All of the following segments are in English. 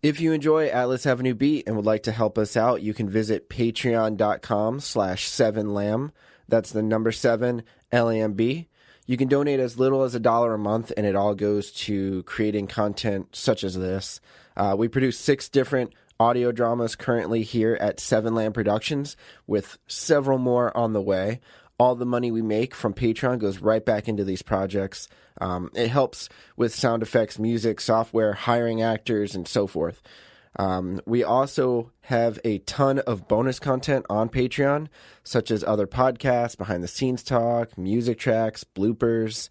If you enjoy Atlas Avenue Beat and would like to help us out, you can visit patreon.com/7lamb. That's the number 7, LAMB. You can donate as little as $1 a month, and it all goes to creating content such as this. We produce 6 different audio dramas currently here at 7 Lamb Productions, with several more on the way. All the money we make from Patreon goes right back into these projects. It helps with sound effects, music, software, hiring actors, and so forth. We also have a ton of bonus content on Patreon, such as other podcasts, behind-the-scenes talk, music tracks, bloopers.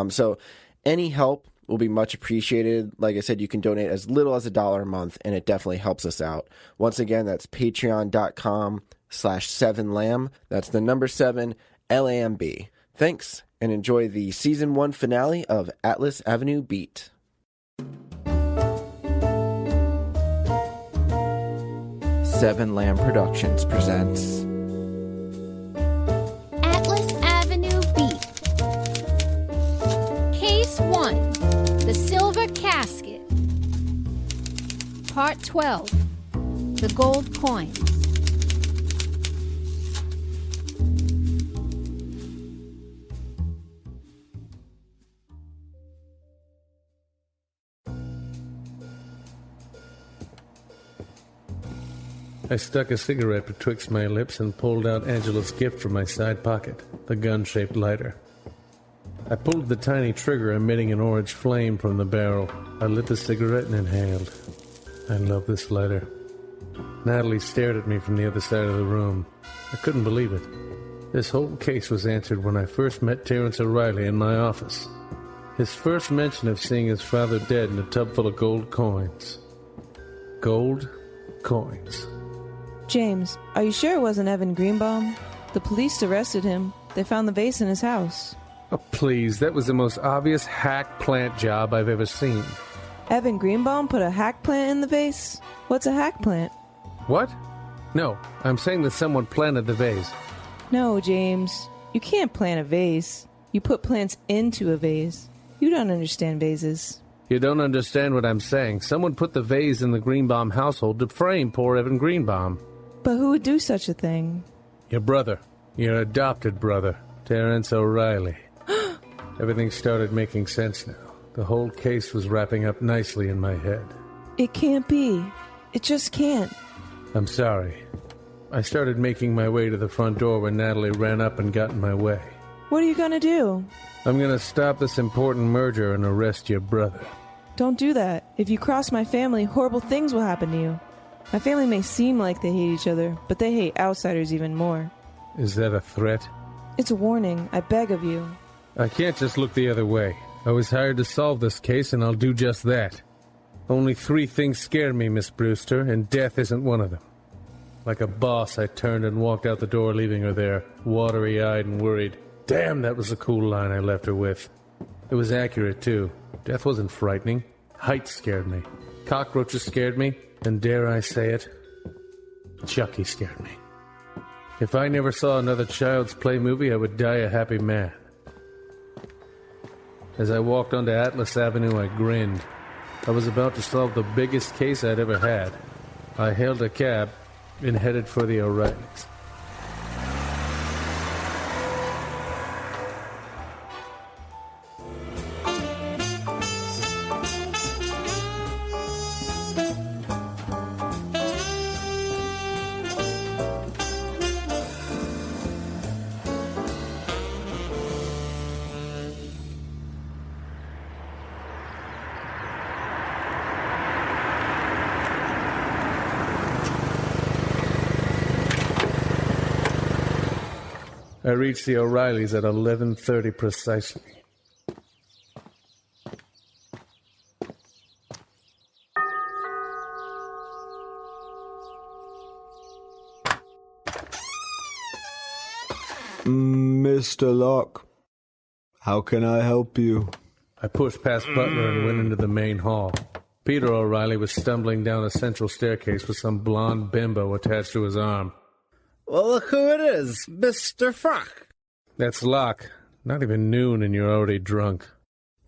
So any help will be much appreciated. Like I said, you can donate as little as $1 a month, and it definitely helps us out. Once again, that's patreon.com/7lamb. That's the number 7, LAMB. Thanks, and enjoy the Season 1 finale of Atlas Avenue Beat. 7 Lamb Productions presents Atlas Avenue Beat. Case 1, The Silver Casket. Part 12, The Gold Coins. I stuck a cigarette betwixt my lips and pulled out Angela's gift from my side pocket, the gun-shaped lighter. I pulled the tiny trigger, emitting an orange flame from the barrel. I lit the cigarette and inhaled. I love this lighter. Natalie stared at me from the other side of the room. I couldn't believe it. This whole case was answered when I first met Terrence O'Reilly in my office. His first mention of seeing his father dead in a tub full of gold coins. Gold coins. James, are you sure it wasn't Evan Greenbaum? The police arrested him. They found the vase in his house. Oh, please, that was the most obvious hack plant job I've ever seen. Evan Greenbaum put a hack plant in the vase? What's a hack plant? What? No, I'm saying that someone planted the vase. No, James. You can't plant a vase. You put plants into a vase. You don't understand vases. You don't understand what I'm saying. Someone put the vase in the Greenbaum household to frame poor Evan Greenbaum. But who would do such a thing? Your brother. Your adopted brother. Terrence O'Reilly. Everything started making sense now. The whole case was wrapping up nicely in my head. It can't be. It just can't. I'm sorry. I started making my way to the front door when Natalie ran up and got in my way. What are you gonna do? I'm gonna stop this important merger and arrest your brother. Don't do that. If you cross my family, horrible things will happen to you. My family may seem like they hate each other, but they hate outsiders even more. Is that a threat? It's a warning. I beg of you. I can't just look the other way. I was hired to solve this case, and I'll do just that. Only 3 things scare me, Miss Brewster, and death isn't one of them. Like a boss, I turned and walked out the door, leaving her there, watery-eyed and worried. Damn, that was a cool line I left her with. It was accurate, too. Death wasn't frightening. Heights scared me. Cockroaches scared me. And dare I say it, Chucky scared me. If I never saw another Child's Play movie, I would die a happy man. As I walked onto Atlas Avenue, I grinned. I was about to solve the biggest case I'd ever had. I hailed a cab and headed for the O'Reillys. I reached the O'Reillys at 11:30 precisely. Mr. Locke, how can I help you? I pushed past Butler and went into the main hall. Peter O'Reilly was stumbling down a central staircase with some blonde bimbo attached to his arm. Well, look who it is, Mr. Frock. That's Locke. Not even noon and you're already drunk.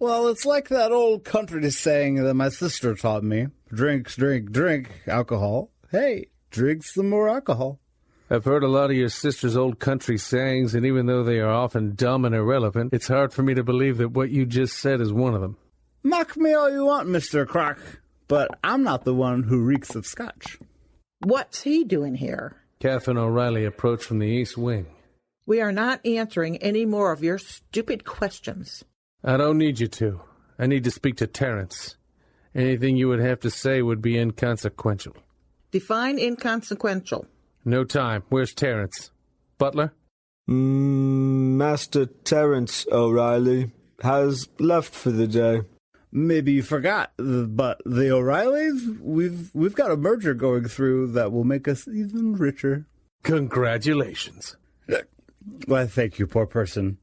Well, it's like that old country saying that my sister taught me. Drink, drink, drink alcohol. Hey, drink some more alcohol. I've heard a lot of your sister's old country sayings, and even though they are often dumb and irrelevant, it's hard for me to believe that what you just said is one of them. Mock me all you want, Mr. Croc, but I'm not the one who reeks of scotch. What's he doing here? Catherine O'Reilly approached from the east wing. We are not answering any more of your stupid questions. I don't need you to. I need to speak to Terrence. Anything you would have to say would be inconsequential. Define inconsequential. No time. Where's Terrence? Butler? Master Terrence O'Reilly has left for the day. Maybe you forgot, but the O'Reillys, we've got a merger going through that will make us even richer. Congratulations. Why, thank you, poor person.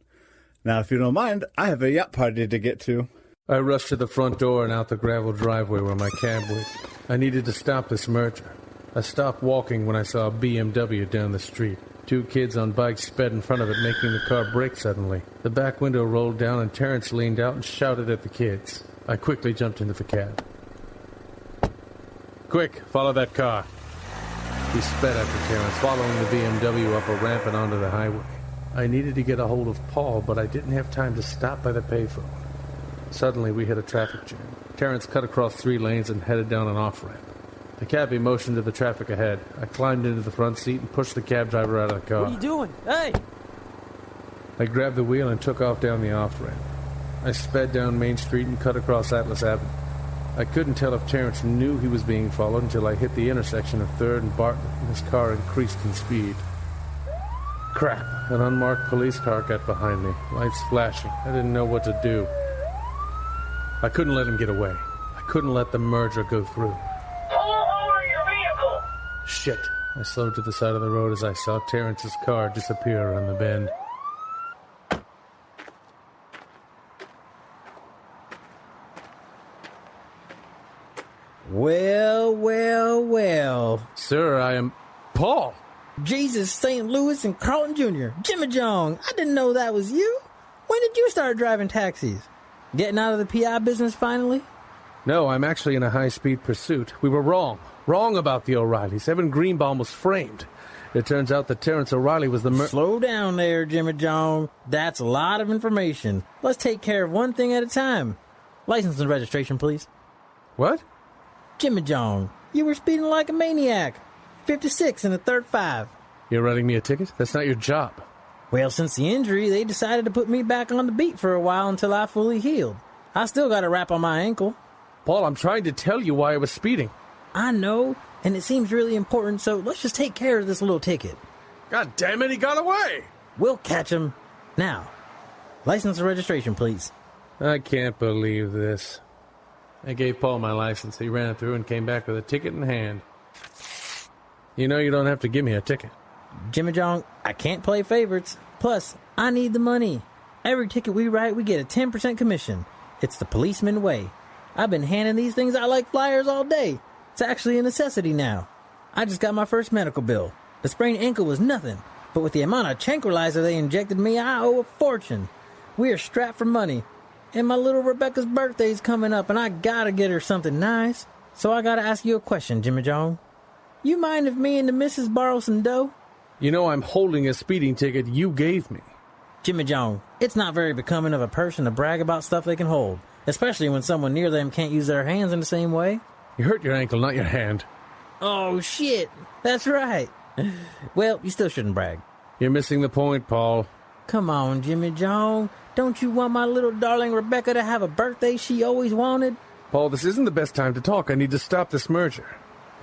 Now, if you don't mind, I have a yacht party to get to. I rushed to the front door and out the gravel driveway where my cab waited. I needed to stop this merger. I stopped walking when I saw a BMW down the street. 2 kids on bikes sped in front of it, making the car brake suddenly. The back window rolled down and Terrence leaned out and shouted at the kids. I quickly jumped into the cab. Quick, follow that car. He sped after Terrence, following the BMW up a ramp and onto the highway. I needed to get a hold of Paul, but I didn't have time to stop by the payphone. Suddenly, we hit a traffic jam. Terrence cut across 3 lanes and headed down an off-ramp. The cabbie motioned to the traffic ahead. I climbed into the front seat and pushed the cab driver out of the car. What are you doing? Hey! I grabbed the wheel and took off down the off-ramp. I sped down Main Street and cut across Atlas Avenue. I couldn't tell if Terrence knew he was being followed until I hit the intersection of 3rd and Bartlett, and his car increased in speed. Crap, an unmarked police car got behind me, lights flashing. I didn't know what to do. I couldn't let him get away. I couldn't let the merger go through. Pull over your vehicle! Shit. I slowed to the side of the road as I saw Terrence's car disappear around the bend. Well, well, well. Sir, I am... Paul! Jesus, St. Louis and Carlton Jr. Jimmy Jong, I didn't know that was you. When did you start driving taxis? Getting out of the PI business finally? No, I'm actually in a high-speed pursuit. We were wrong. Wrong about the O'Reillys. Evan Greenbaum was framed. It turns out that Terrence O'Reilly was the Slow down there, Jimmy Jong. That's a lot of information. Let's take care of one thing at a time. License and registration, please. What? Jimmy Jong, you were speeding like a maniac. 56 in a 35. You're writing me a ticket? That's not your job. Well, since the injury, they decided to put me back on the beat for a while until I fully healed. I still got a wrap on my ankle. Paul, I'm trying to tell you why I was speeding. I know, and it seems really important, so let's just take care of this little ticket. God damn it, he got away! We'll catch him. Now, license and registration, please. I can't believe this. I gave Paul my license. He ran it through and came back with a ticket in hand. You know you don't have to give me a ticket. Jimmy Jong, I can't play favorites. Plus, I need the money. Every ticket we write, we get a 10% commission. It's the policeman way. I've been handing these things out like flyers all day. It's actually a necessity now. I just got my first medical bill. The sprained ankle was nothing, but with the amount of tranquilizer they injected me, I owe a fortune. We are strapped for money. And my little Rebecca's birthday's coming up, and I gotta get her something nice. So I gotta ask you a question, Jimmy Jong. You mind if me and the missus borrow some dough? You know I'm holding a speeding ticket you gave me. Jimmy Jong, it's not very becoming of a person to brag about stuff they can hold, especially when someone near them can't use their hands in the same way. You hurt your ankle, not your hand. Oh, shit. That's right. Well, you still shouldn't brag. You're missing the point, Paul. Come on, Jimmy Jong. Don't you want my little darling Rebecca to have a birthday she always wanted? Paul, this isn't the best time to talk. I need to stop this merger.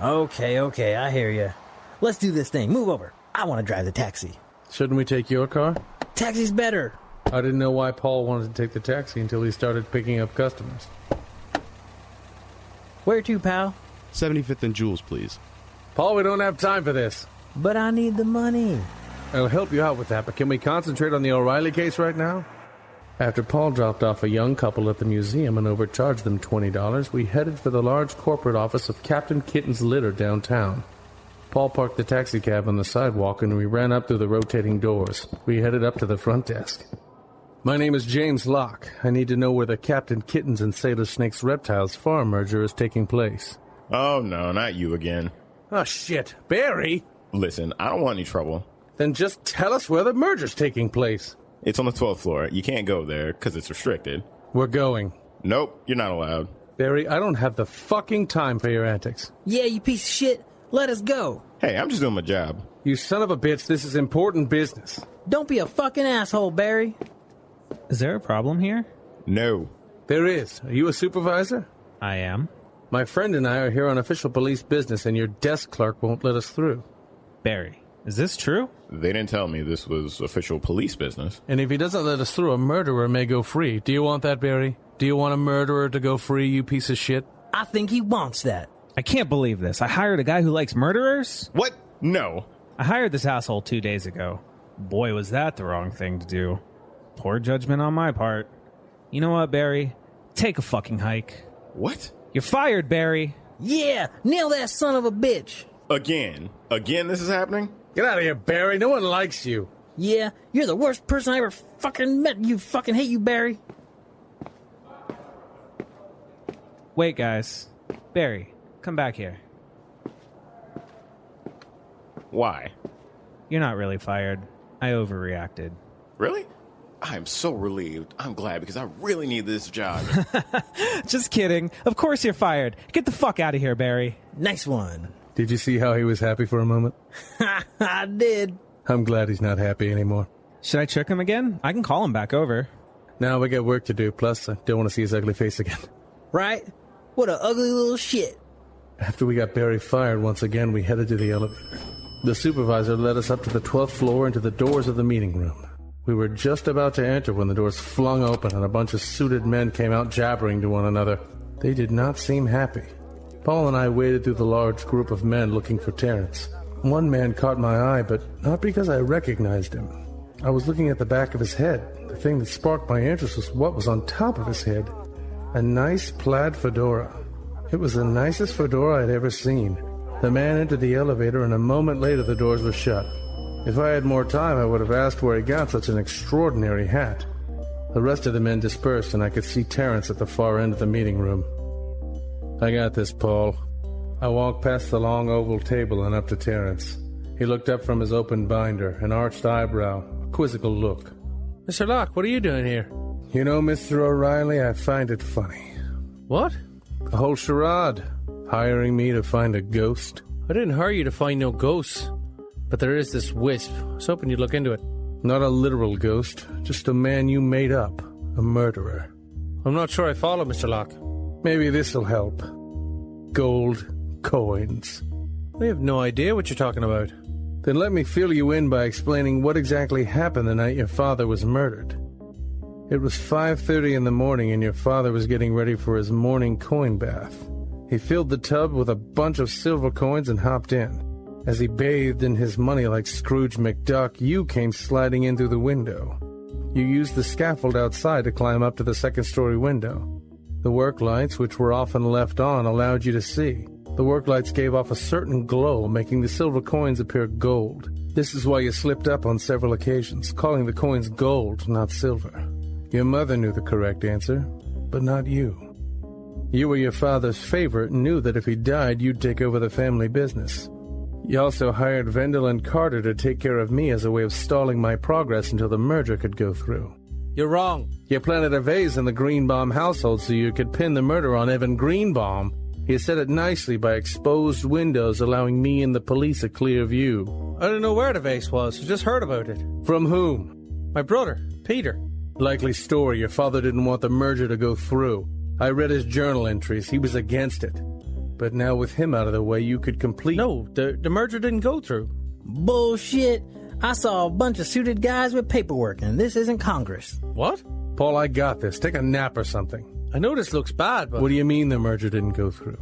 Okay, I hear you. Let's do this thing. Move over. I want to drive the taxi. Shouldn't we take your car? Taxi's better. I didn't know why Paul wanted to take the taxi until he started picking up customers. Where to, pal? 75th and Jules, please. Paul, we don't have time for this. But I need the money. I'll help you out with that, but can we concentrate on the O'Reilly case right now? After Paul dropped off a young couple at the museum and overcharged them $20, we headed for the large corporate office of Captain Kitten's Litter downtown. Paul parked the taxicab on the sidewalk and we ran up through the rotating doors. We headed up to the front desk. My name is James Locke. I need to know where the Captain Kittens and Sailor Snake's Reptiles farm merger is taking place. Oh, no, not you again. Oh, shit. Barry? Listen, I don't want any trouble. Then just tell us where the merger's taking place. It's on the 12th floor. You can't go there because it's restricted. We're going. Nope, you're not allowed. Barry, I don't have the fucking time for your antics. Yeah, you piece of shit. Let us go. Hey, I'm just doing my job. You son of a bitch, this is important business. Don't be a fucking asshole, Barry. Is there a problem here? No. There is. Are you a supervisor? I am. My friend and I are here on official police business, and your desk clerk won't let us through. Barry, is this true? They didn't tell me this was official police business. And if he doesn't let us through, a murderer may go free. Do you want that, Barry? Do you want a murderer to go free, you piece of shit? I think he wants that. I can't believe this. I hired a guy who likes murderers? What? No. I hired this asshole 2 days ago. Boy, was that the wrong thing to do. Poor judgment on my part. You know what, Barry? Take a fucking hike. What? You're fired, Barry. Yeah, nail that son of a bitch. Again? Again this is happening? Get out of here, Barry. No one likes you. Yeah, you're the worst person I ever fucking met. You fucking hate you, Barry. Wait, guys. Barry, come back here. Why? You're not really fired. I overreacted. Really? I'm so relieved. I'm glad because I really need this job. Just kidding. Of course you're fired. Get the fuck out of here, Barry. Nice one. Did you see how he was happy for a moment? I did. I'm glad he's not happy anymore. Should I trick him again? I can call him back over. Now we got work to do, plus I don't want to see his ugly face again. Right? What a ugly little shit. After we got Barry fired once again, we headed to the elevator. The supervisor led us up to the 12th floor and to the doors of the meeting room. We were just about to enter when the doors flung open and a bunch of suited men came out jabbering to one another. They did not seem happy. Paul and I waded through the large group of men looking for Terrence. One man caught my eye, but not because I recognized him. I was looking at the back of his head. The thing that sparked my interest was what was on top of his head. A nice plaid fedora. It was the nicest fedora I'd ever seen. The man entered the elevator, and a moment later the doors were shut. If I had more time, I would have asked where he got such an extraordinary hat. The rest of the men dispersed, and I could see Terrence at the far end of the meeting room. I got this, Paul. I walked past the long oval table and up to Terrence. He looked up from his open binder, an arched eyebrow, a quizzical look. Mr. Locke, what are you doing here? You know, Mr. O'Reilly, I find it funny. What? The whole charade. Hiring me to find a ghost. I didn't hire you to find no ghosts. But there is this wisp. I was hoping you'd look into it. Not a literal ghost, just a man you made up. A murderer. I'm not sure I follow, Mr. Locke. Maybe this'll help. Gold coins. I have no idea what you're talking about. Then let me fill you in by explaining what exactly happened the night your father was murdered. It was 5:30 in the morning and your father was getting ready for his morning coin bath. He filled the tub with a bunch of silver coins and hopped in. As he bathed in his money like Scrooge McDuck, you came sliding in through the window. You used the scaffold outside to climb up to the second-story window. The work lights, which were often left on, allowed you to see. The work lights gave off a certain glow, making the silver coins appear gold. This is why you slipped up on several occasions, calling the coins gold, not silver. Your mother knew the correct answer, but not you. You were your father's favorite and knew that if he died, you'd take over the family business. You also hired Vendel and Carter to take care of me as a way of stalling my progress until the merger could go through. You're wrong. You planted a vase in the Greenbaum household so you could pin the murder on Evan Greenbaum. You said it nicely by exposed windows, allowing me and the police a clear view. I don't know where the vase was. I just heard about it. From whom? My brother, Peter. Likely story. Your father didn't want the merger to go through. I read his journal entries. He was against it. But now with him out of the way, you could complete... No, the merger didn't go through. Bullshit. I saw a bunch of suited guys with paperwork, and this isn't Congress. What? Paul, I got this. Take a nap or something. I know this looks bad, but... What do you mean the merger didn't go through?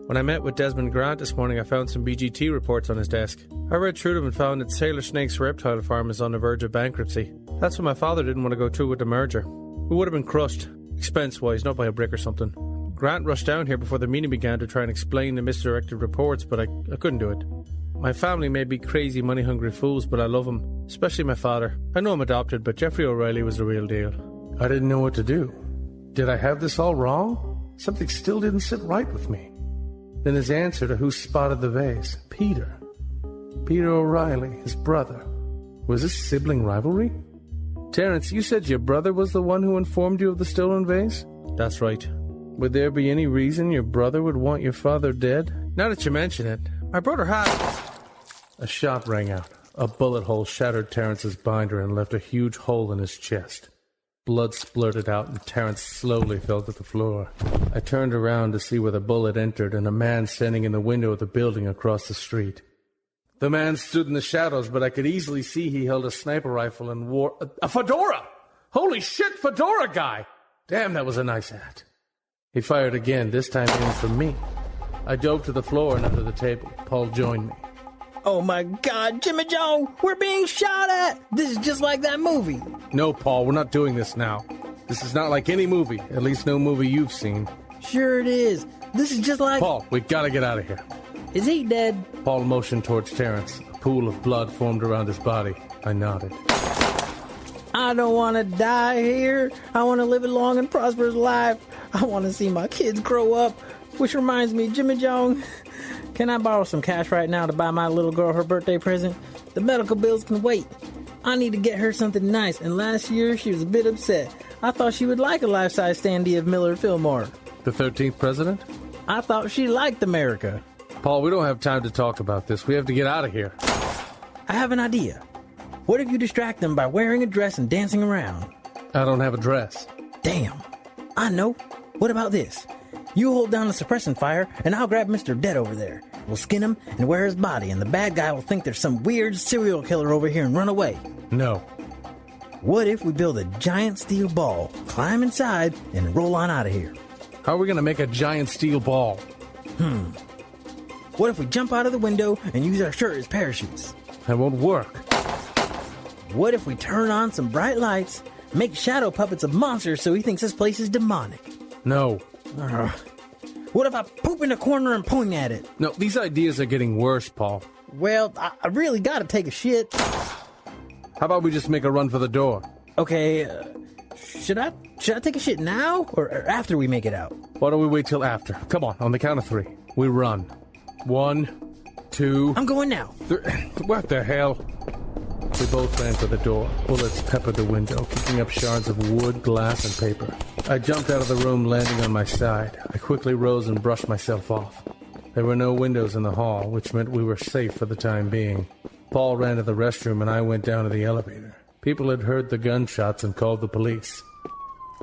When I met with Desmond Grant this morning, I found some BGT reports on his desk. I read through them and found that Sailor Snake's reptile farm is on the verge of bankruptcy. That's why my father didn't want to go through with the merger. We would have been crushed, expense-wise, not by a brick or something. Grant rushed down here before the meeting began to try and explain the misdirected reports, but I couldn't do it. My family may be crazy, money-hungry fools, but I love them, especially my father. I know I'm adopted, but Geoffery O'Reilly was the real deal. I didn't know what to do. Did I have this all wrong? Something still didn't sit right with me. Then his answer to who spotted the vase. Peter. Peter O'Reilly, his brother. Was this sibling rivalry? Terrence, you said your brother was the one who informed you of the stolen vase? That's right. Would there be any reason your brother would want your father dead? Now that you mention it, my brother had... A shot rang out. A bullet hole shattered Terrence's binder and left a huge hole in his chest. Blood splurted out and Terrence slowly fell to the floor. I turned around to see where the bullet entered and a man standing in the window of the building across the street. The man stood in the shadows, but I could easily see he held a sniper rifle and wore a fedora! Holy shit, fedora guy! Damn, that was a nice hat. He fired again, this time aiming for me. I dove to the floor and under the table. Paul joined me. Oh my God, Jimmy Joe, we're being shot at! This is just like that movie. No, Paul, we're not doing this now. This is not like any movie, at least no movie you've seen. Sure it is. This is just like... Paul, we gotta get out of here. Is he dead? Paul motioned towards Terrence. A pool of blood formed around his body. I nodded. I don't want to die here. I want to live a long and prosperous life. I want to see my kids grow up. Which reminds me, Jimmy Jones, can I borrow some cash right now to buy my little girl her birthday present? The medical bills can wait. I need to get her something nice, and last year she was a bit upset. I thought she would like a life-size standee of Millard Fillmore. The 13th president? I thought she liked America. Paul, we don't have time to talk about this. We have to get out of here. I have an idea. What if you distract them by wearing a dress and dancing around? I don't have a dress. Damn. I know. What about this? You hold down the suppression fire, and I'll grab Mr. Dead over there. We'll skin him and wear his body, and the bad guy will think there's some weird serial killer over here and run away. No. What if we build a giant steel ball, climb inside, and roll on out of here? How are we going to make a giant steel ball? What if we jump out of the window and use our shirt as parachutes? That won't work. What if we turn on some bright lights, make shadow puppets of monsters so he thinks this place is demonic? No. What if I poop in a corner and point at it? No, these ideas are getting worse, Paul. Well, I really gotta take a shit. How about we just make a run for the door? Okay, should I take a shit now or after we make it out? Why don't we wait till after? Come on the count of 3. We run. 1, 2... I'm going now. What the hell? We both ran for the door. Bullets peppered the window, kicking up shards of wood, glass, and paper. I jumped out of the room, landing on my side. I quickly rose and brushed myself off. There were no windows in the hall, which meant we were safe for the time being. Paul ran to the restroom, and I went down to the elevator. People had heard the gunshots and called the police.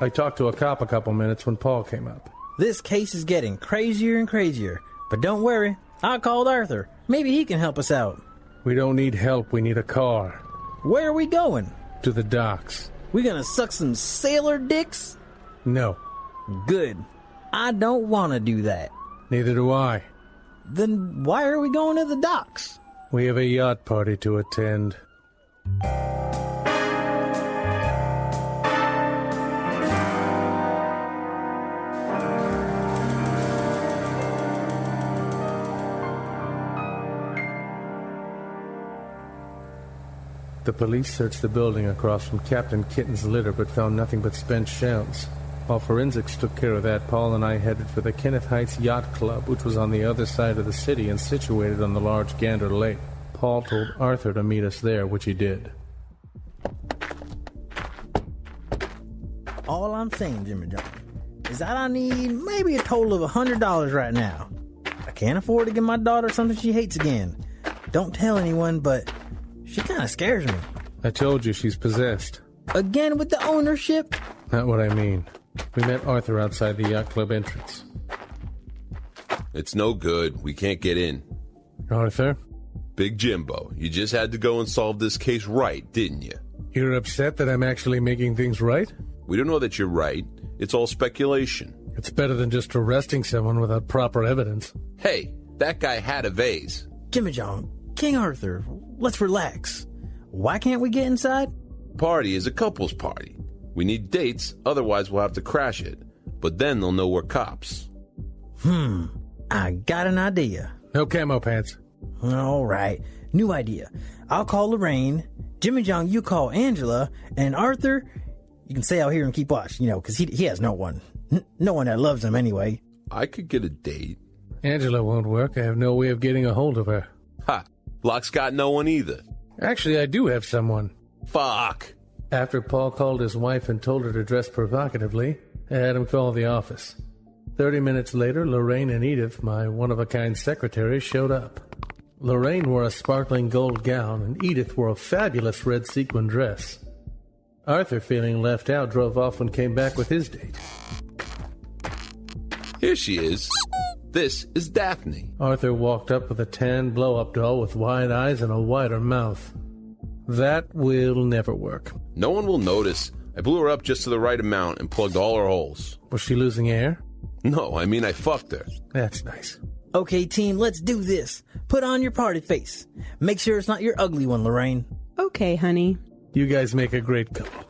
I talked to a cop a couple minutes when Paul came up. This case is getting crazier and crazier. But don't worry, I called Arthur. Maybe he can help us out. We don't need help, we need a car. Where are we going? To the docks. We gonna suck some sailor dicks? No. Good. I don't want to do that. Neither do I. Then why are we going to the docks? We have a yacht party to attend. The police searched the building across from Captain Kitten's litter but found nothing but spent shells. While forensics took care of that, Paul and I headed for the Kenneth Heights Yacht Club, which was on the other side of the city and situated on the large Gander Lake. Paul told Arthur to meet us there, which he did. All I'm saying, Jimmy John, is that I need maybe a total of $100 right now. I can't afford to give my daughter something she hates again. Don't tell anyone, but she kind of scares me. I told you she's possessed. Again with the ownership? Not what I mean. We met Arthur outside the yacht club entrance. It's no good. We can't get in. Arthur? Big Jimbo, you just had to go and solve this case right, didn't you? You're upset that I'm actually making things right? We don't know that you're right. It's all speculation. It's better than just arresting someone without proper evidence. Hey, that guy had a vase. Jimmy John, King Arthur, let's relax. Why can't we get inside? Party is a couple's party. We need dates, otherwise we'll have to crash it. But then they'll know we're cops. I got an idea. No camo pants. All right, new idea. I'll call Lorraine. Jimmy John, you call Angela. And Arthur, You can stay out here and keep watch, because he has no one. No one that loves him anyway. I could get a date. Angela won't work. I have no way of getting a hold of her. Ha! Locke's got no one either. Actually, I do have someone. Fuck! After Paul called his wife and told her to dress provocatively, I had him call the office. 30 minutes later, Lorraine and Edith, my one-of-a-kind secretary, showed up. Lorraine wore a sparkling gold gown, and Edith wore a fabulous red sequin dress. Arthur, feeling left out, drove off and came back with his date. Here she is. This is Daphne. Arthur walked up with a tan blow-up doll with wide eyes and a wider mouth. That will never work. No one will notice. I blew her up just to the right amount and plugged all her holes. Was she losing air? No, I mean I fucked her. That's nice. Okay, team, let's do this. Put on your party face. Make sure it's not your ugly one, Lorraine. Okay, honey. You guys make a great couple.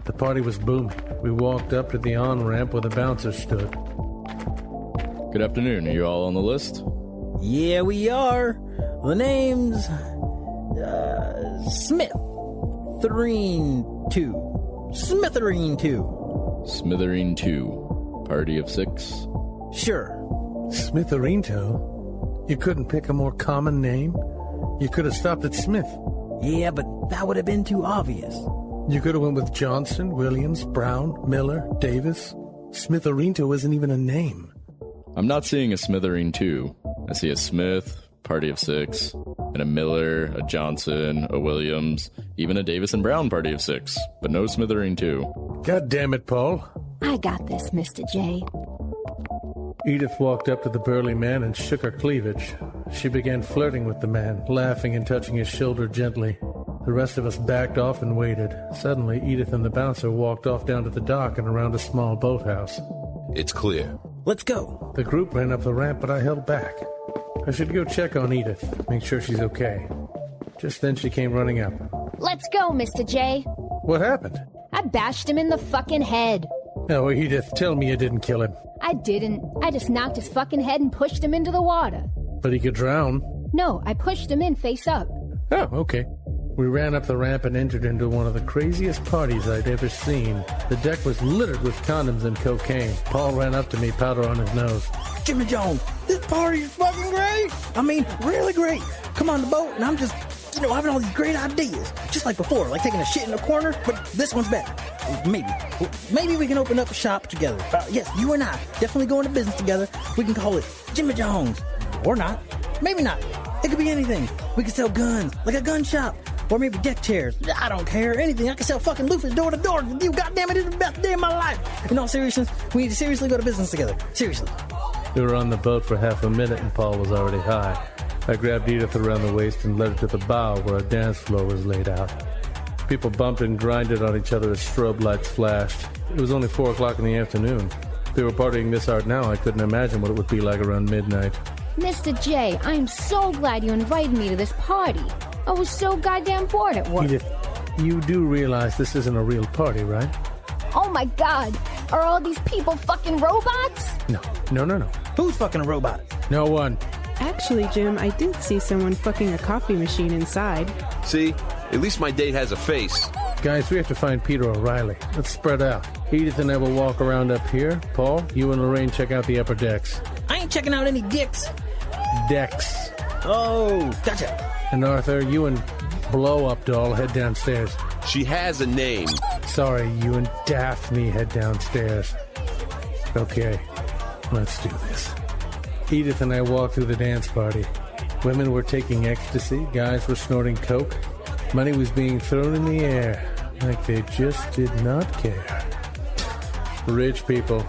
The party was booming. We walked up to the on-ramp where the bouncer stood. Good afternoon. Are you all on the list? Yeah, we are. The name's... Smith. Smitherine 2. Smitherine 2. Party of 6? Sure. Smitherine? You couldn't pick a more common name? You could have stopped at Smith. Yeah, but that would have been too obvious. You could have went with Johnson, Williams, Brown, Miller, Davis. Smitherine isn't even a name. I'm not seeing a Smitherine 2. I see a Smith, Party of 6, and a Miller, a Johnson, a Williams, even a Davis and Brown Party of 6, but no Smitherine 2. God damn it, Paul. I got this, Mr. J. Edith walked up to the burly man and shook her cleavage. She began flirting with the man, laughing and touching his shoulder gently. The rest of us backed off and waited. Suddenly, Edith and the bouncer walked off down to the dock and around a small boathouse. It's clear. Let's go. The group ran up the ramp, but I held back. I should go check on Edith, make sure she's okay. Just then she came running up. Let's go, Mr. J. What happened? I bashed him in the fucking head. No, Edith, tell me you didn't kill him. I didn't. I just knocked his fucking head and pushed him into the water. But he could drown. No, I pushed him in face up. Oh, okay. We ran up the ramp and entered into one of the craziest parties I'd ever seen. The deck was littered with condoms and cocaine. Paul ran up to me, powder on his nose. Jimmy Jones, this party is fucking great. I mean, really great. Come on the boat, and I'm just, having all these great ideas. Just like before, like taking a shit in a corner, but this one's better. Maybe we can open up a shop together. Yes, you and I, definitely go into business together. We can call it Jimmy Jones. Or not. Maybe not. It could be anything. We could sell guns, like a gun shop. Or maybe deck chairs. I don't care. Anything. I can sell fucking loofahs door to door. You goddamn it, it's the best day of my life. In all seriousness, we need to seriously go to business together. Seriously. We were on the boat for half a minute and Paul was already high. I grabbed Edith around the waist and led her to the bow where a dance floor was laid out. People bumped and grinded on each other as strobe lights flashed. It was only 4 o'clock in the afternoon. If they were partying this hard now, I couldn't imagine what it would be like around midnight. Mr. J, I'm so glad you invited me to this party. I was so goddamn bored at work. Edith, you do realize this isn't a real party, right? Oh my god, are all these people fucking robots? No. Who's fucking a robot? No one. Actually, Jim, I did see someone fucking a coffee machine inside. See? At least my date has a face. Guys, we have to find Peter O'Reilly. Let's spread out. Edith and I will walk around up here. Paul, you and Lorraine check out the upper decks. I ain't checking out any dicks. Decks. Oh, gotcha. And Arthur, you and Blow-Up Doll head downstairs. She has a name. Sorry, you and Daphne head downstairs. Okay, let's do this. Edith and I walked through the dance party. Women were taking ecstasy, guys were snorting coke. Money was being thrown in the air, like they just did not care. Rich people.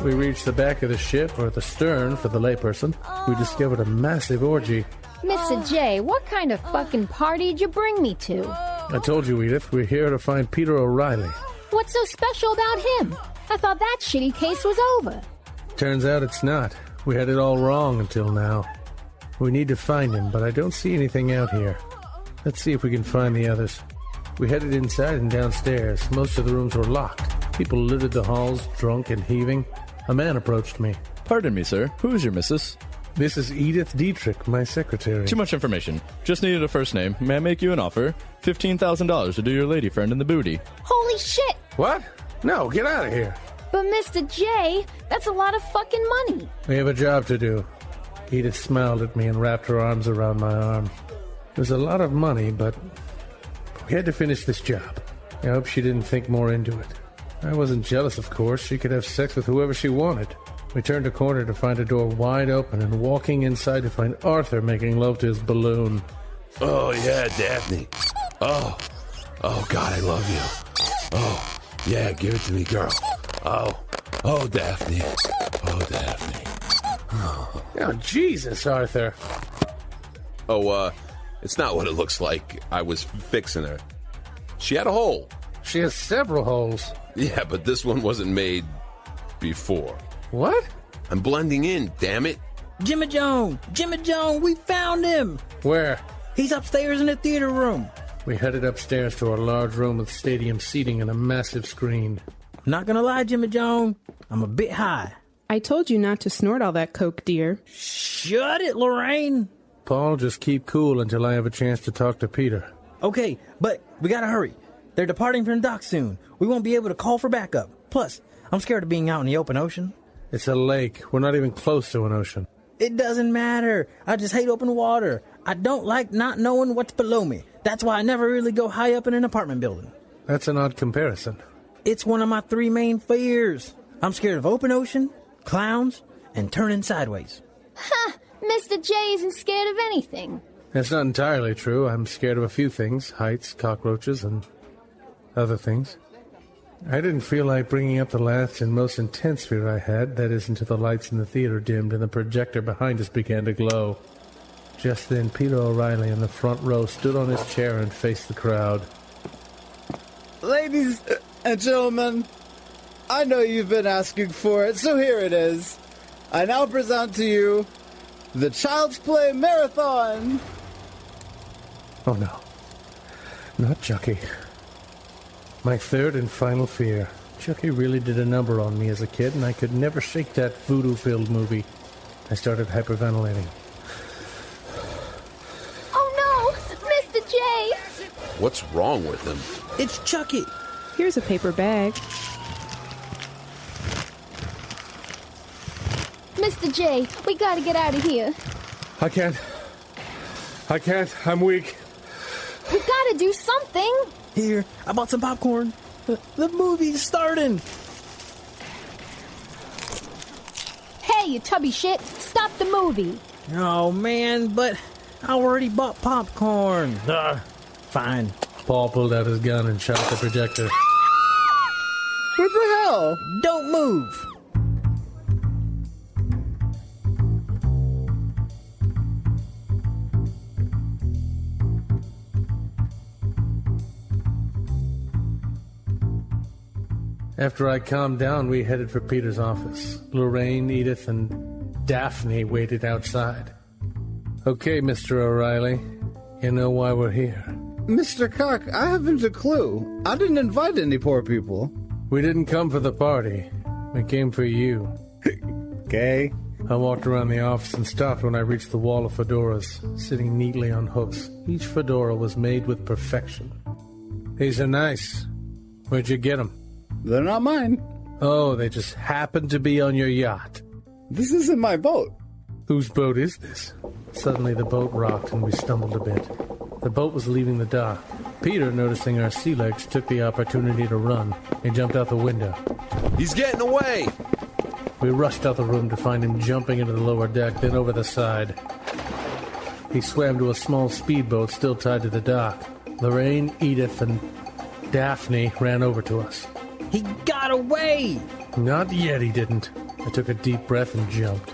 We reached the back of the ship, or the stern for the layperson. We discovered a massive orgy. Mr. J, what kind of fucking party did you bring me to? I told you, Edith, we're here to find Peter O'Reilly. What's so special about him? I thought that shitty case was over. Turns out it's not. We had it all wrong until now. We need to find him, but I don't see anything out here. Let's see if we can find the others. We headed inside and downstairs. Most of the rooms were locked. People littered the halls, drunk and heaving. A man approached me. Pardon me, sir. Who is your missus? This is Edith Dietrich, my secretary. Too much information. Just needed a first name. May I make you an offer? $15,000 to do your lady friend in the booty. Holy shit! What? No, get out of here. But Mr. J, that's a lot of fucking money. We have a job to do. Edith smiled at me and wrapped her arms around my arm. It was a lot of money, but we had to finish this job. I hope she didn't think more into it. I wasn't jealous, of course. She could have sex with whoever she wanted. We turned a corner to find a door wide open and walking inside to find Arthur making love to his balloon. Oh, yeah, Daphne. Oh, God, I love you. Oh, yeah, give it to me, girl. Oh, Daphne. Oh, Daphne. Oh, Jesus, Arthur. Oh, it's not what it looks like. I was fixing her. She had a hole. She has several holes. Yeah, but this one wasn't made before. What? I'm blending in, damn it. Jimmy Joan, we found him. Where? He's upstairs in the theater room. We headed upstairs to our large room with stadium seating and a massive screen. Not gonna lie, Jimmy Joan, I'm a bit high. I told you not to snort all that coke, dear. Shut it, Lorraine. Paul, just keep cool until I have a chance to talk to Peter. Okay, but we gotta hurry. They're departing from the dock soon. We won't be able to call for backup. Plus, I'm scared of being out in the open ocean. It's a lake. We're not even close to an ocean. It doesn't matter. I just hate open water. I don't like not knowing what's below me. That's why I never really go high up in an apartment building. That's an odd comparison. It's one of my 3 main fears. I'm scared of open ocean, clowns, and turning sideways. Ha! Mr. J isn't scared of anything. That's not entirely true. I'm scared of a few things. Heights, cockroaches, and other things. I didn't feel like bringing up the last and most intense fear I had, that is, until the lights in the theater dimmed and the projector behind us began to glow. Just then, Peter O'Reilly in the front row stood on his chair and faced the crowd. Ladies and gentlemen, I know you've been asking for it, so here it is. I now present to you the Child's Play Marathon. Oh no, not Chucky. My third and final fear. Chucky really did a number on me as a kid, and I could never shake that voodoo-filled movie. I started hyperventilating. Oh no! Mr. J! What's wrong with him? It's Chucky. Here's a paper bag. Mr. J, we gotta get out of here. I can't. I'm weak. We gotta do something. Here, I bought some popcorn. The movie's starting. Hey, you tubby shit. Stop the movie. Oh, man, but I already bought popcorn. Fine. Paul pulled out his gun and shot the projector. What the hell? Don't move. After I calmed down, we headed for Peter's office. Lorraine, Edith, and Daphne waited outside. Okay, Mr. O'Reilly, you know why we're here. Mr. Cock, I haven't a clue. I didn't invite any poor people. We didn't come for the party. We came for you. Okay. I walked around the office and stopped when I reached the wall of fedoras, sitting neatly on hooks. Each fedora was made with perfection. These are nice. Where'd you get them? They're not mine. Oh, they just happened to be on your yacht. This isn't my boat. Whose boat is this? Suddenly the boat rocked and we stumbled a bit. The boat was leaving the dock. Peter, noticing our sea legs, took the opportunity to run. He jumped out the window. He's getting away! We rushed out the room to find him jumping into the lower deck, then over the side. He swam to a small speedboat still tied to the dock. Lorraine, Edith, and Daphne ran over to us. He got away! Not yet, he didn't. I took a deep breath and jumped.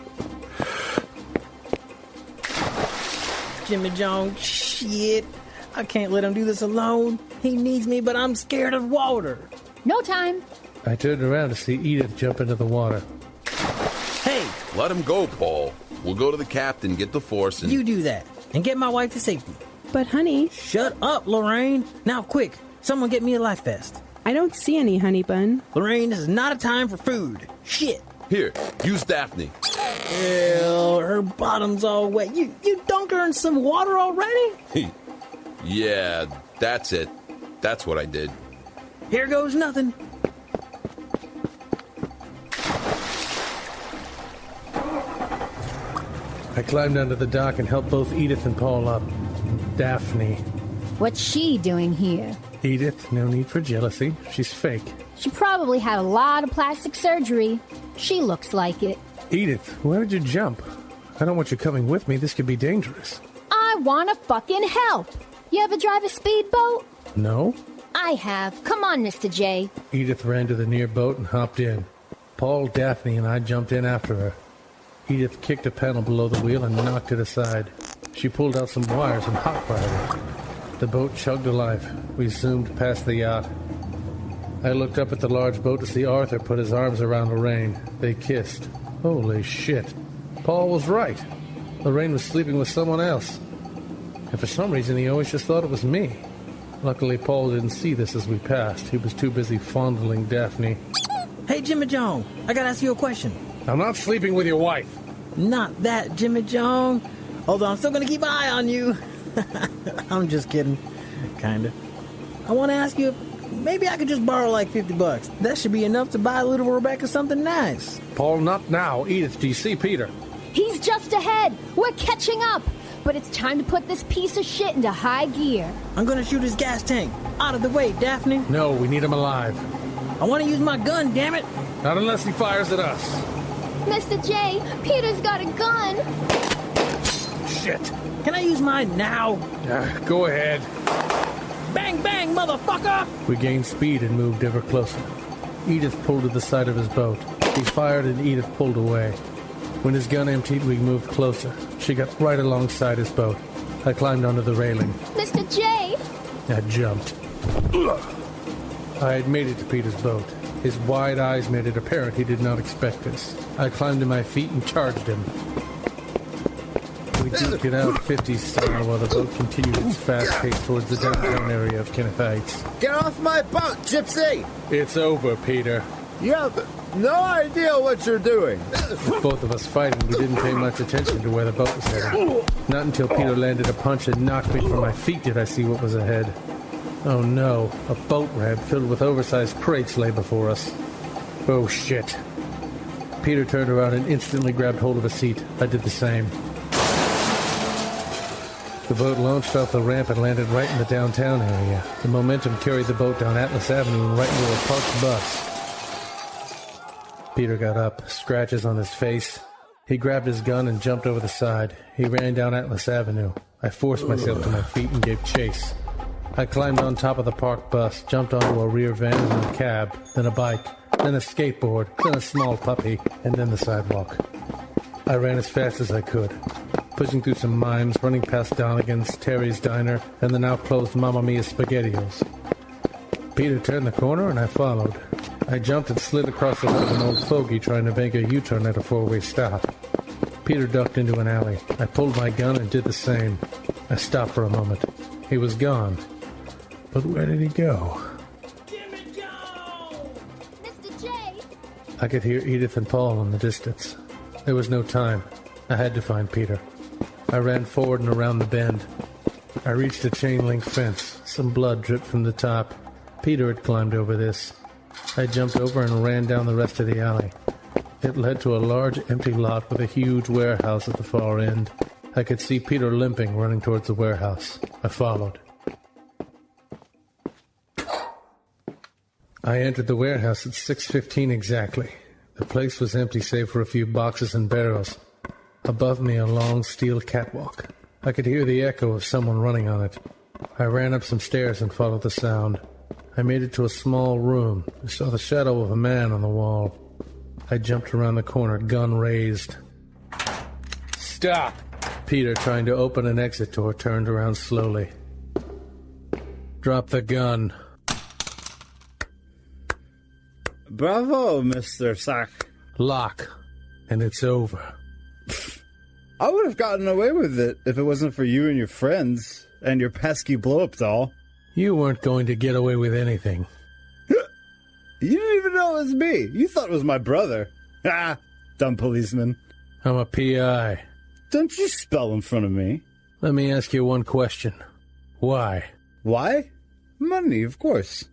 Jimmy Jones, shit. I can't let him do this alone. He needs me, but I'm scared of water. No time. I turned around to see Edith jump into the water. Hey! Let him go, Paul. We'll go to the captain, get the force, and... You do that, and get my wife to safety. But, honey... Shut up, Lorraine. Now, quick. Someone get me a life vest. I don't see any, honey bun. Lorraine, this is not a time for food. Shit. Here, use Daphne. Ew, her bottom's all wet. You dunk her in some water already? Yeah, that's it. That's what I did. Here goes nothing. I climbed onto the dock and helped both Edith and Paul up. Daphne. What's she doing here? Edith, no need for jealousy. She's fake. She probably had a lot of plastic surgery. She looks like it. Edith, why would you jump? I don't want you coming with me. This could be dangerous. I wanna fucking help. You ever drive a speedboat? No? I have. Come on, Mr. J. Edith ran to the near boat and hopped in. Paul, Daphne, and I jumped in after her. Edith kicked a panel below the wheel and knocked it aside. She pulled out some wires and hot-wired it. The boat chugged alive. We zoomed past the yacht. I looked up at the large boat to see Arthur put his arms around Lorraine. They kissed. Holy shit. Paul was right. Lorraine was sleeping with someone else. And for some reason, he always just thought it was me. Luckily, Paul didn't see this as we passed. He was too busy fondling Daphne. Hey, Jimmy John, I gotta ask you a question. I'm not sleeping with your wife. Not that, Jimmy John. Although I'm still gonna keep an eye on you. I'm just kidding. Kinda. I want to ask you if maybe I could just borrow like $50. That should be enough to buy little Rebecca something nice. Paul, not now. Edith, do you see Peter? He's just ahead. We're catching up. But it's time to put this piece of shit into high gear. I'm gonna shoot his gas tank. Out of the way, Daphne. No, we need him alive. I want to use my gun, damn it. Not unless he fires at us. Mr. J, Peter's got a gun. Shit. Can I use mine now? Go ahead. Bang, bang, motherfucker! We gained speed and moved ever closer. Edith pulled to the side of his boat. He fired and Edith pulled away. When his gun emptied, we moved closer. She got right alongside his boat. I climbed onto the railing. Mr. J! I jumped. I had made it to Peter's boat. His wide eyes made it apparent he did not expect us. I climbed to my feet and charged him. We duked it out 50s style while the boat continued its fast pace towards the downtown area of Kenneth Heights. Get off my boat, Gypsy! It's over, Peter. You have no idea what you're doing. With both of us fighting, we didn't pay much attention to where the boat was heading. Not until Peter landed a punch and knocked me from my feet did I see what was ahead. Oh no, a boat ramp filled with oversized crates lay before us. Oh shit. Peter turned around and instantly grabbed hold of a seat. I did the same. The boat launched off the ramp and landed right in the downtown area. The momentum carried the boat down Atlas Avenue and right into a parked bus. Peter got up, scratches on his face. He grabbed his gun and jumped over the side. He ran down Atlas Avenue. I forced myself to my feet and gave chase. I climbed on top of the parked bus, jumped onto a rear van and then a cab, then a bike, then a skateboard, then a small puppy, and then the sidewalk. I ran as fast as I could, pushing through some mimes, running past Donegan's, Terry's Diner, and the now-closed Mamma Mia SpaghettiOs. Peter turned the corner and I followed. I jumped and slid across the road of an old fogey trying to make a U-turn at a four-way stop. Peter ducked into an alley. I pulled my gun and did the same. I stopped for a moment. He was gone. But where did he go? Jimmy Joe! Mr. J! I could hear Edith and Paul in the distance. There was no time. I had to find Peter. I ran forward and around the bend. I reached a chain-link fence. Some blood dripped from the top. Peter had climbed over this. I jumped over and ran down the rest of the alley. It led to a large empty lot with a huge warehouse at the far end. I could see Peter limping, running towards the warehouse. I followed. I entered the warehouse at 6:15 exactly. The place was empty save for a few boxes and barrels. Above me, a long steel catwalk. I could hear the echo of someone running on it. I ran up some stairs and followed the sound. I made it to a small room. I saw the shadow of a man on the wall. I jumped around the corner, gun raised. Stop! Peter, trying to open an exit door, turned around slowly. Drop the gun. Bravo, Mr. Sack. Locke. And it's over. I would have gotten away with it if it wasn't for you and your friends and your pesky blow-up doll. You weren't going to get away with anything. You didn't even know it was me. You thought it was my brother. Ah, dumb policeman. I'm a PI. Don't you spell in front of me. Let me ask you one question. Why? Why? Money, of course.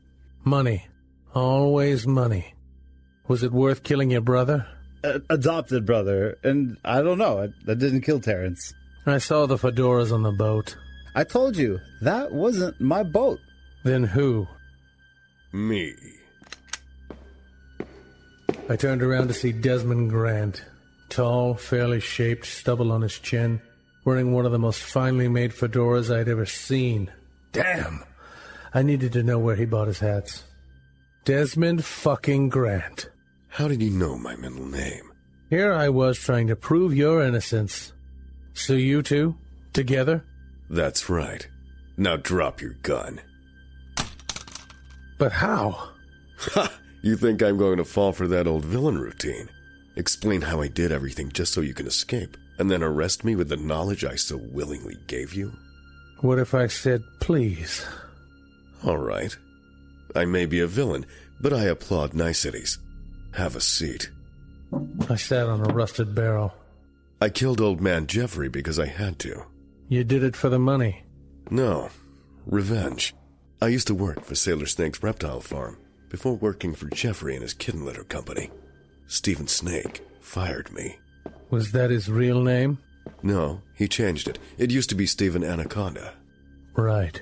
Money. Always money. Was it worth killing your brother? Adopted brother, and I don't know. I didn't kill Terrence. I saw the fedoras on the boat. I told you, that wasn't my boat. Then who? Me. I turned around to see Desmond Grant. Tall, fairly shaped, stubble on his chin, wearing one of the most finely made fedoras I'd ever seen. Damn! I needed to know where he bought his hats. Desmond fucking Grant. How did he know my middle name? Here I was trying to prove your innocence. So you two, together? That's right. Now drop your gun. But how? Ha! You think I'm going to fall for that old villain routine? Explain how I did everything just so you can escape, and then arrest me with the knowledge I so willingly gave you? What if I said please? All right. I may be a villain, but I applaud niceties. Have a seat. I sat on a rusted barrel. I killed old man Geoffery because I had to. You did it for the money? No. Revenge. I used to work for Sailor Snake's reptile farm before working for Geoffery and his kitten litter company. Stephen Snake fired me. Was that his real name? No, he changed it. It used to be Stephen Anaconda. Right.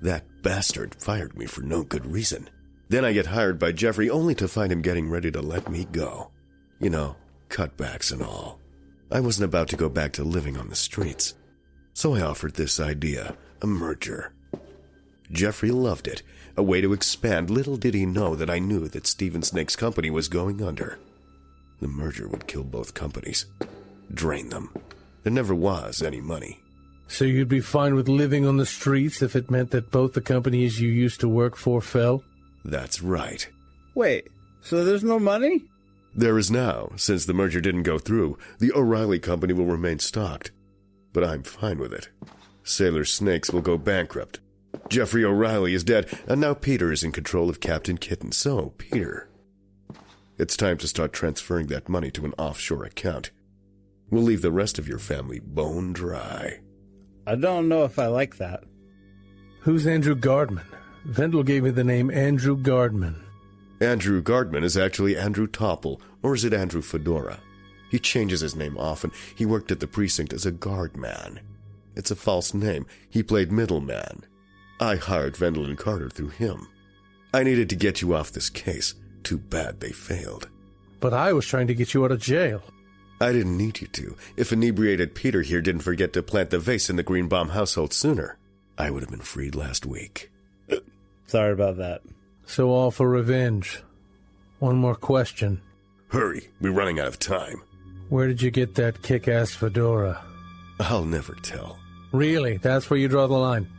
That bastard fired me for no good reason. Then I get hired by Geoffery only to find him getting ready to let me go. You know, cutbacks and all. I wasn't about to go back to living on the streets. So I offered this idea, a merger. Geoffery loved it, a way to expand. Little did he know that I knew that Stephen Snake's company was going under. The merger would kill both companies. Drain them. There never was any money. So you'd be fine with living on the streets if it meant that both the companies you used to work for fell? That's right. Wait, so there's no money? There is now. Since the merger didn't go through, the O'Reilly company will remain stocked. But I'm fine with it. Sailor Snakes will go bankrupt. Geoffery O'Reilly is dead, and now Peter is in control of Captain Kitten. So, Peter, it's time to start transferring that money to an offshore account. We'll leave the rest of your family bone dry. I don't know if I like that. Who's Andrew Gardman? Vendel gave me the name Andrew Gardman. Andrew Gardman is actually Andrew Topple, or is it Andrew Fedora? He changes his name often. He worked at the precinct as a guard man. It's a false name. He played middleman. I hired Vendel and Carter through him. I needed to get you off this case. Too bad they failed. But I was trying to get you out of jail. I didn't need you to. If inebriated Peter here didn't forget to plant the vase in the Greenbaum household sooner, I would have been freed last week. Sorry about that. So all for revenge. One more question. Hurry, we're running out of time. Where did you get that kick-ass fedora? I'll never tell. Really? That's where you draw the line?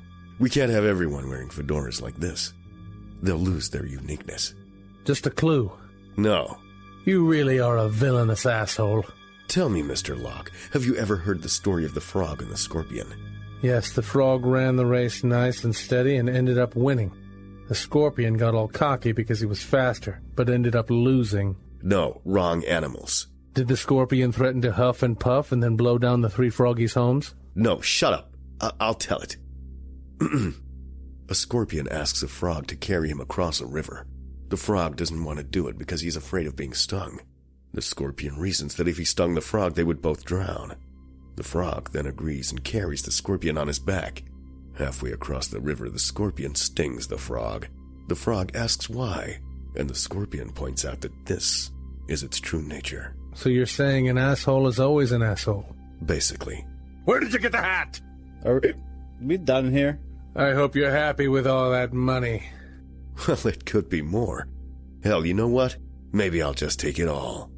We can't have everyone wearing fedoras like this. They'll lose their uniqueness. Just a clue. No. You really are a villainous asshole. Tell me, Mr. Locke, have you ever heard the story of the frog and the scorpion? Yes, the frog ran the race nice and steady and ended up winning. The scorpion got all cocky because he was faster, but ended up losing. No, wrong animals. Did the scorpion threaten to huff and puff and then blow down the three froggies' homes? No, shut up. I'll tell it. A scorpion asks a frog to carry him across a river. The frog doesn't want to do it because he's afraid of being stung. The scorpion reasons that if he stung the frog, they would both drown. The frog then agrees and carries the scorpion on his back. Halfway across the river, the scorpion stings the frog. The frog asks why, and the scorpion points out that this is its true nature. So you're saying an asshole is always an asshole? Basically. Where did you get the hat? Are we done here? I hope you're happy with all that money. Well, it could be more. Hell, you know what? Maybe I'll just take it all.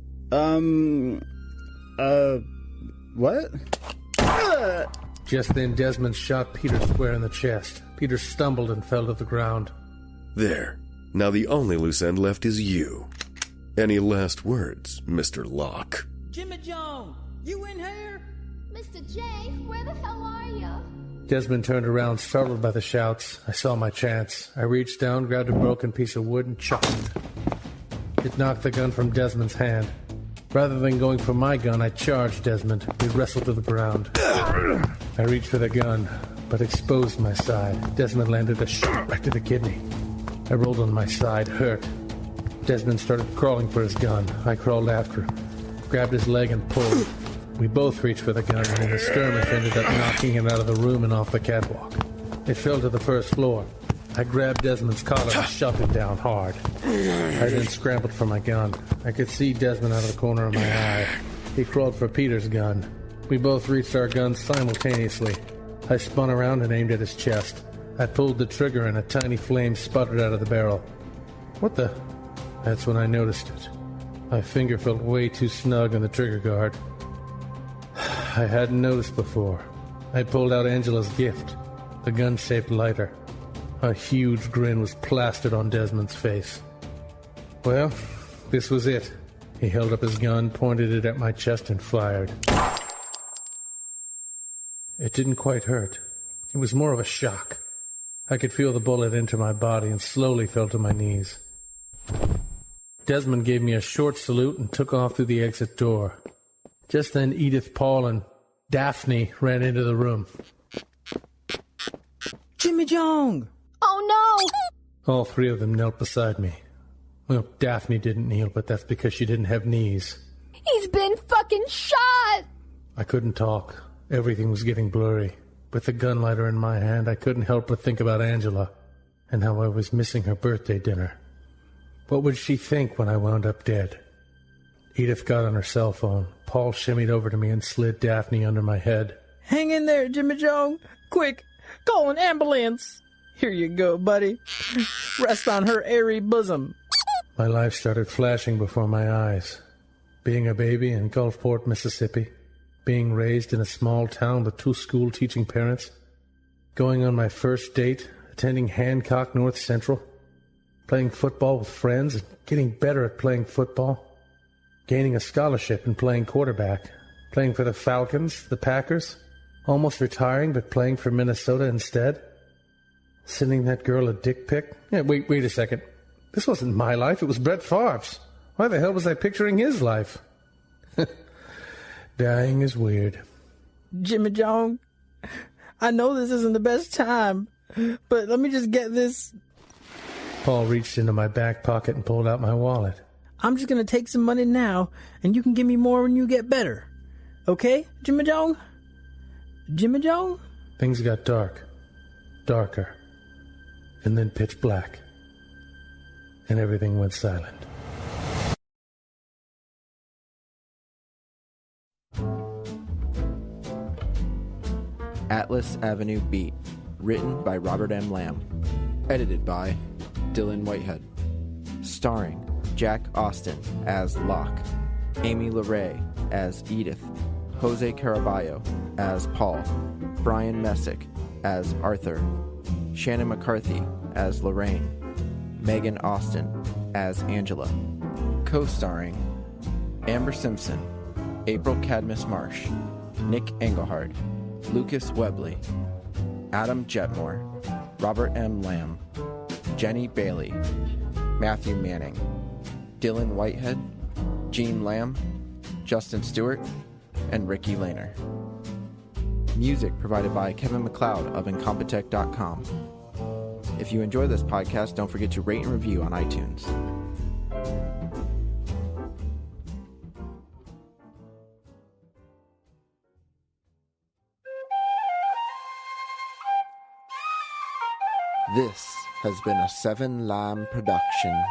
What? Just then, Desmond shot Peter square in the chest. Peter stumbled and fell to the ground. There. Now the only loose end left is you. Any last words, Mr. Locke? Jimmy Jones, you in here? Mr. J, where the hell are you? Desmond turned around, startled by the shouts. I saw my chance. I reached down, grabbed a broken piece of wood, and chucked it. It knocked the gun from Desmond's hand. Rather than going for my gun, I charged Desmond. We wrestled to the ground. I reached for the gun, but exposed my side. Desmond landed a shot right to the kidney. I rolled on my side, hurt. Desmond started crawling for his gun. I crawled after him, grabbed his leg and pulled. We both reached for the gun, and in the skirmish ended up knocking him out of the room and off the catwalk. It fell to the first floor. I grabbed Desmond's collar and shoved him down hard. I then scrambled for my gun. I could see Desmond out of the corner of my eye. He crawled for Peter's gun. We both reached our guns simultaneously. I spun around and aimed at his chest. I pulled the trigger and a tiny flame sputtered out of the barrel. What the? That's when I noticed it. My finger felt way too snug in the trigger guard. I hadn't noticed before. I pulled out Angela's gift, the gun-shaped lighter. A huge grin was plastered on Desmond's face. Well, this was it. He held up his gun, pointed it at my chest, and fired. It didn't quite hurt. It was more of a shock. I could feel the bullet enter my body and slowly fell to my knees. Desmond gave me a short salute and took off through the exit door. Just then Edith, Paul, and Daphne ran into the room. Jimmy Jong! Oh no! All three of them knelt beside me. Well, Daphne didn't kneel, but that's because she didn't have knees. He's been fucking shot! I couldn't talk. Everything was getting blurry. With the gun lighter in my hand, I couldn't help but think about Angela and how I was missing her birthday dinner. What would she think when I wound up dead? Edith got on her cell phone. Paul shimmied over to me and slid Daphne under my head. Hang in there, Jimmy Jong. Quick, call an ambulance. Here you go, buddy. Rest on her airy bosom. My life started flashing before my eyes. Being a baby in Gulfport, Mississippi. Being raised in a small town with 2 school-teaching parents. Going on my first date. Attending Hancock North Central. Playing football with friends and getting better at playing football. Gaining a scholarship and playing quarterback. Playing for the Falcons, the Packers. Almost retiring, but playing for Minnesota instead. Sending that girl a dick pic. Yeah, wait a second. This wasn't my life, it was Brett Favre's. Why the hell was I picturing his life? Dying is weird. Jimmy Jong, I know this isn't the best time, but let me just get this. Paul reached into my back pocket and pulled out my wallet. I'm just going to take some money now, and you can give me more when you get better. Okay, Jimmy Jong? Jimmy Jong? Things got dark. Darker. And then pitch black. And everything went silent. Atlas Avenue Beat. Written by Robert M. Lamb. Edited by Dylan Whitehead. Starring Jack Austin as Locke, Amy LeRae as Edith, Jose Caraballo as Paul, Brian Messick as Arthur, Shannon McCarthy as Lorraine, Megan Austin as Angela. Co-starring Amber Simpson, April Cadmus Marsh, Nick Engelhard, Lucas Webley, Adam Jetmore, Robert M. Lamb, Jenny Bailey, Matthew Manning, Dylan Whitehead, Gene Lamb, Justin Stewart, and Ricky Lehner. Music provided by Kevin MacLeod of Incompetech.com. If you enjoy this podcast, don't forget to rate and review on iTunes. This has been a 7 Lamb production.